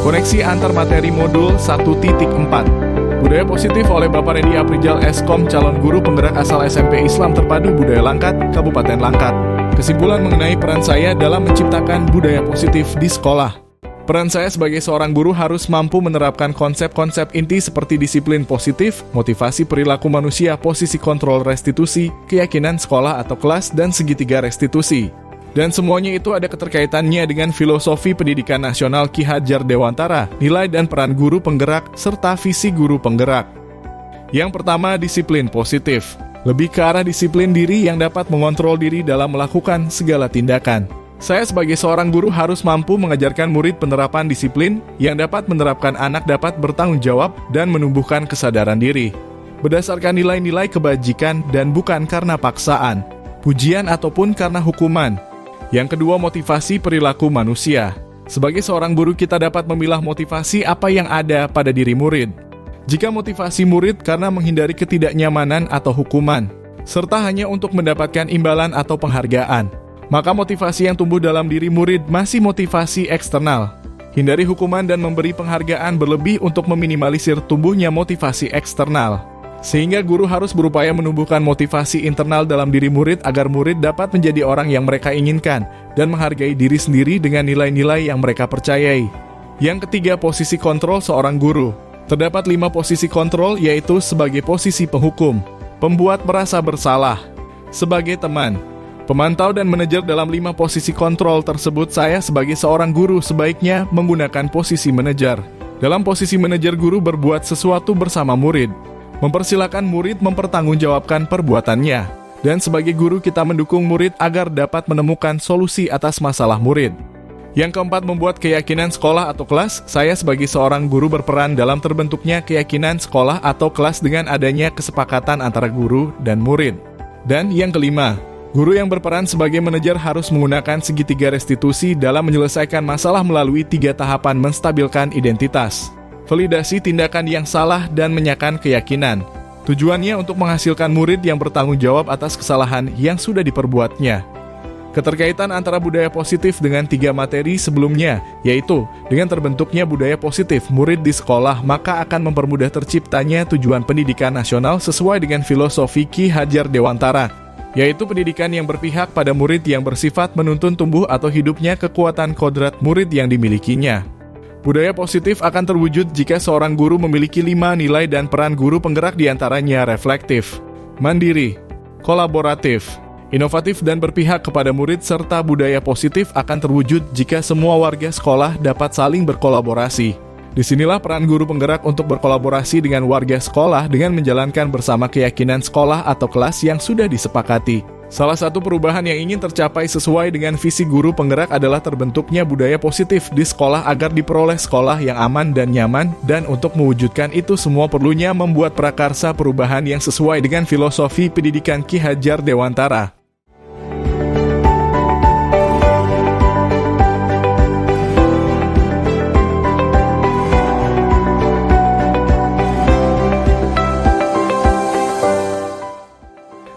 Koneksi antar materi modul 1.4. Budaya positif oleh Bapak Redi Aprijal Eskom, calon guru penggerak asal SMP Islam Terpadu Budaya Langkat, Kabupaten Langkat. Kesimpulan mengenai peran saya dalam menciptakan budaya positif di sekolah. Peran saya sebagai seorang guru harus mampu menerapkan konsep-konsep inti seperti disiplin positif, motivasi perilaku manusia, posisi kontrol restitusi, keyakinan sekolah atau kelas, dan segitiga restitusi. Dan semuanya itu ada keterkaitannya dengan filosofi pendidikan nasional Ki Hajar Dewantara, nilai dan peran guru penggerak, serta visi guru penggerak. Yang pertama, disiplin positif. Lebih ke arah disiplin diri yang dapat mengontrol diri dalam melakukan segala tindakan. Saya sebagai seorang guru harus mampu mengajarkan murid penerapan disiplin yang dapat menerapkan anak dapat bertanggung jawab dan menumbuhkan kesadaran diri. Berdasarkan nilai-nilai kebajikan dan bukan karena paksaan, pujian ataupun karena hukuman. Yang kedua, motivasi perilaku manusia. Sebagai seorang guru kita dapat memilah motivasi apa yang ada pada diri murid. Jika motivasi murid karena menghindari ketidaknyamanan atau hukuman, serta hanya untuk mendapatkan imbalan atau penghargaan, maka motivasi yang tumbuh dalam diri murid masih motivasi eksternal. Hindari hukuman dan memberi penghargaan berlebih untuk meminimalisir tumbuhnya motivasi eksternal. Sehingga guru harus berupaya menumbuhkan motivasi internal dalam diri murid agar murid dapat menjadi orang yang mereka inginkan dan menghargai diri sendiri dengan nilai-nilai yang mereka percayai. Yang ketiga, posisi kontrol seorang guru. Terdapat 5 posisi kontrol, yaitu sebagai posisi penghukum, pembuat merasa bersalah, sebagai teman, pemantau dan manajer. Dalam 5 posisi kontrol tersebut, saya sebagai seorang guru sebaiknya menggunakan posisi manajer. Dalam posisi manajer, guru berbuat sesuatu bersama murid, mempersilakan murid mempertanggungjawabkan perbuatannya. Dan sebagai guru kita mendukung murid agar dapat menemukan solusi atas masalah murid. Yang keempat, membuat keyakinan sekolah atau kelas. Saya sebagai seorang guru berperan dalam terbentuknya keyakinan sekolah atau kelas dengan adanya kesepakatan antara guru dan murid. Dan yang kelima, guru yang berperan sebagai manajer harus menggunakan segitiga restitusi dalam menyelesaikan masalah melalui 3 tahapan menstabilkan identitas, validasi tindakan yang salah, dan menyakan keyakinan. Tujuannya untuk menghasilkan murid yang bertanggung jawab atas kesalahan yang sudah diperbuatnya. Keterkaitan antara budaya positif dengan 3 materi sebelumnya, yaitu dengan terbentuknya budaya positif murid di sekolah, maka akan mempermudah terciptanya tujuan pendidikan nasional sesuai dengan filosofi Ki Hajar Dewantara, yaitu pendidikan yang berpihak pada murid yang bersifat menuntun tumbuh atau hidupnya kekuatan kodrat murid yang dimilikinya. Budaya positif akan terwujud jika seorang guru memiliki 5 nilai dan peran guru penggerak diantaranya reflektif, mandiri, kolaboratif, inovatif, dan berpihak kepada murid. Serta budaya positif akan terwujud jika semua warga sekolah dapat saling berkolaborasi. Disinilah peran guru penggerak untuk berkolaborasi dengan warga sekolah dengan menjalankan bersama keyakinan sekolah atau kelas yang sudah disepakati. Salah satu perubahan yang ingin tercapai sesuai dengan visi guru penggerak adalah terbentuknya budaya positif di sekolah agar diperoleh sekolah yang aman dan nyaman, dan untuk mewujudkan itu semua perlunya membuat prakarsa perubahan yang sesuai dengan filosofi pendidikan Ki Hajar Dewantara.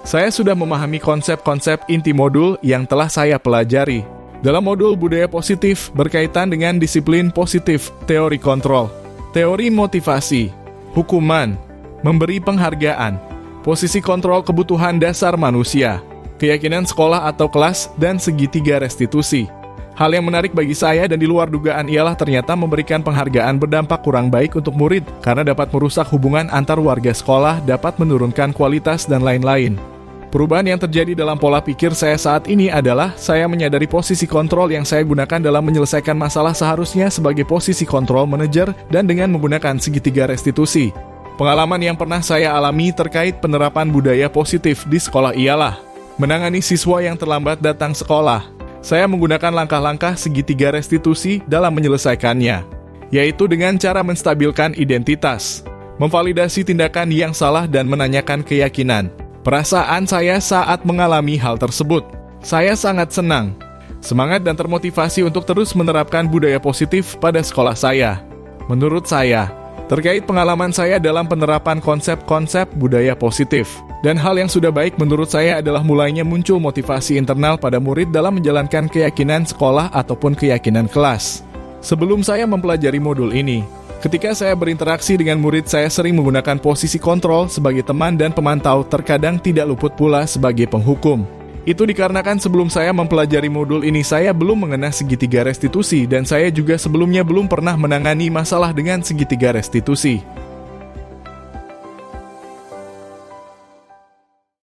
Saya sudah memahami konsep-konsep inti modul yang telah saya pelajari. Dalam modul budaya positif berkaitan dengan disiplin positif, teori kontrol, teori motivasi, hukuman, memberi penghargaan, posisi kontrol kebutuhan dasar manusia, keyakinan sekolah atau kelas, dan segitiga restitusi. Hal yang menarik bagi saya dan di luar dugaan ialah ternyata memberikan penghargaan berdampak kurang baik untuk murid karena dapat merusak hubungan antar warga sekolah, dapat menurunkan kualitas, dan lain-lain. Perubahan yang terjadi dalam pola pikir saya saat ini adalah saya menyadari posisi kontrol yang saya gunakan dalam menyelesaikan masalah seharusnya sebagai posisi kontrol manajer dan dengan menggunakan segitiga restitusi. Pengalaman yang pernah saya alami terkait penerapan budaya positif di sekolah ialah menangani siswa yang terlambat datang sekolah. Saya menggunakan langkah-langkah segitiga restitusi dalam menyelesaikannya, yaitu dengan cara menstabilkan identitas, memvalidasi tindakan yang salah, dan menanyakan keyakinan. Perasaan saya saat mengalami hal tersebut, saya sangat senang, semangat, dan termotivasi untuk terus menerapkan budaya positif pada sekolah saya. Menurut saya, terkait pengalaman saya dalam penerapan konsep-konsep budaya positif, dan hal yang sudah baik menurut saya adalah mulainya muncul motivasi internal pada murid dalam menjalankan keyakinan sekolah ataupun keyakinan kelas. Sebelum saya mempelajari modul ini, ketika saya berinteraksi dengan murid, saya sering menggunakan posisi kontrol sebagai teman dan pemantau, terkadang tidak luput pula sebagai penghukum. Itu dikarenakan sebelum saya mempelajari modul ini, saya belum mengenal segitiga restitusi, dan saya juga sebelumnya belum pernah menangani masalah dengan segitiga restitusi.